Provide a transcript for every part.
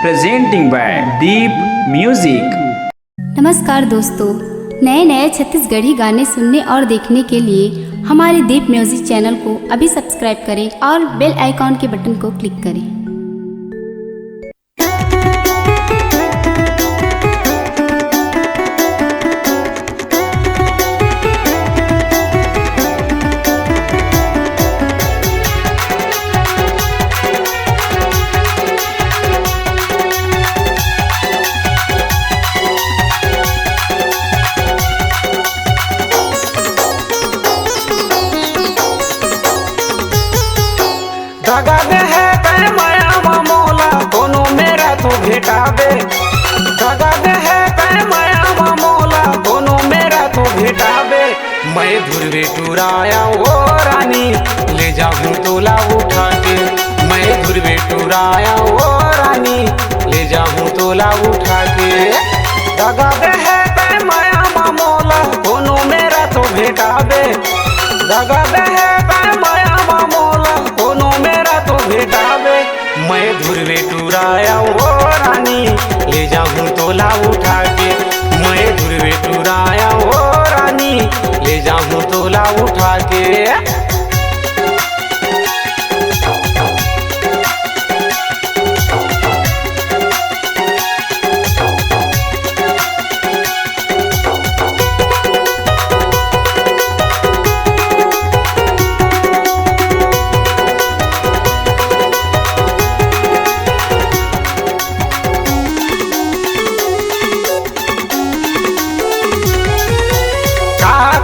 presenting by Deep Music। नमस्कार दोस्तों, नए नए छत्तीसगढ़ी गाने सुनने और देखने के लिए हमारे दीप म्यूजिक चैनल को अभी सब्सक्राइब करें और बेल आइकॉन के बटन को क्लिक करें। दगा दे है तय माया मोला दोनों मेरा तो भेटाबे। दगा दे है तय माया मोला दोनों मेरा तो भेटाबे। मैं धुरवे टुराया ओ रानी ले जाऊं तोला उठा के। मैं धुरवे टुराया ओ रानी ले जाऊं तोला उठा के। दगा दे है तय माया मोला दोनों मेरा तो भेटाबे। दगा दे है तय माया मोला दोनों मेरा तो भेटाबे। मैं धुरवे टुराया ओ रानी ले जाऊं तोला उठा के। मैं धुरवे टुराया ओ रानी ले जाऊं तोला उठा के।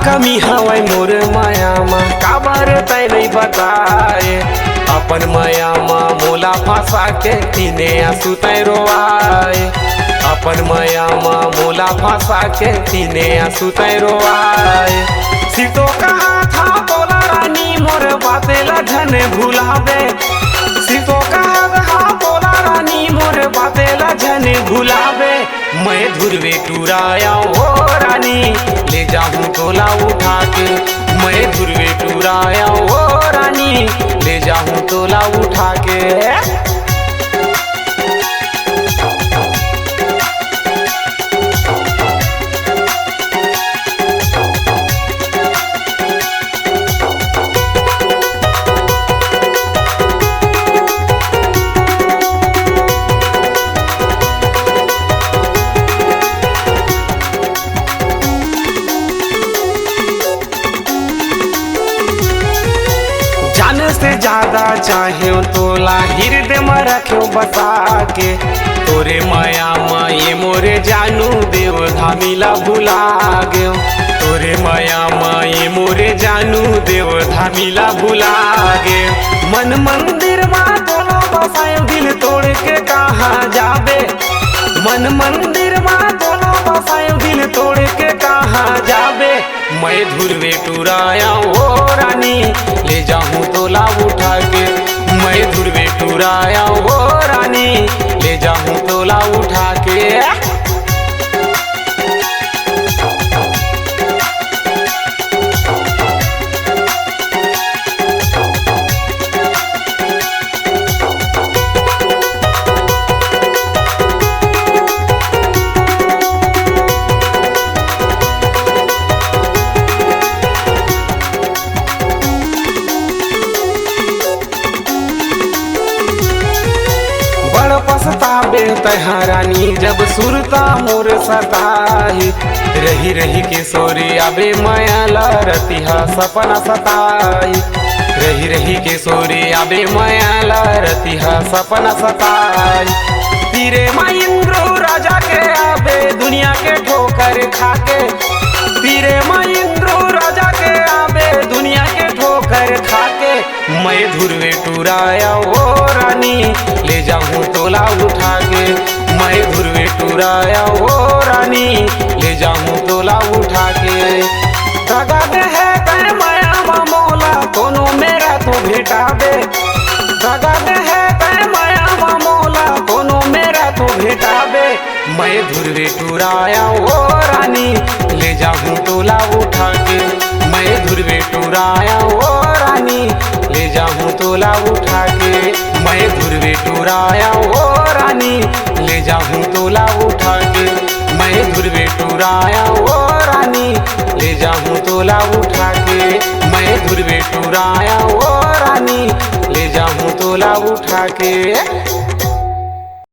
कमी हवै मोर माया मा काबर तै नहीं बताए। अपन माया मा मोला फंसा के तीने आंसू तै रोआए। अपन माया मा मोला फंसा के तीने आंसू तै रोआए। सीतो कहा था बोला रानी मोर बातें लझन भुलावे। सीतो कहा था बोला रानी मोर बातें लझन भुलावे। मैं धुरवे टुराया ओ रानी ले जाऊं तोला उठा के। मैं धुरवे टुराया ओ रानी ले जाऊं तोला उठा के। से ज्यादा चाहे तोला हृदय में रखो बसा के। तोरे माया माए मोरे जानू देव धामिला भुला गयो। तोरे माया माए मोरे जानू देव धामिला भुला गयो। मन मंदिर में तोला बसायो दिल तोड़ के कहाँ जाबे। मन मंदिर में तोला बसायो दिल तोड़ के कहाँ जाबे। मैं धुरवे टुराया ओ रानी ले जाऊं तोला उठा के। मैं धुरवे टुराया ओ रानी ले जाऊं तोला उठा के। पछताबे तहारानी जब सुरता मोर सताही। रही रही के सोरी आबे माया लरतिहा सपना सताई। रही रही के सोरी आबे माया लरतिहा सपना सताई। तीरे माँ इंद्र राजा के आबे दुनिया के ठोकर खाके। तीरे माँ इंद्र राजा के आबे दुनिया के ठोकर खाके। मैं धुरवे टुराया ओ रानी ले जाऊं तोला उठा के। मैं धुरवे टुराया ओ रानी ले जाऊं तोला उठा के। दगा दे है तय माया मोला दोनों मेरा तो भेटाबे। दगा दे है तय माया मोला दोनों मेरा तो भेटाबे। मैं धुरवे टुराया ओ रानी ले जाऊं तोला उठा के। मैं धुरवे टुराया ओ रानी ले जाऊं तोला उठा के। मैं धुरवे टुराया ओ रानी टुराया ओ रानी, ले जाऊं तोला उठा के। मैं धुरवे टुराया ओ रानी, ले जाऊं तोला उठा के।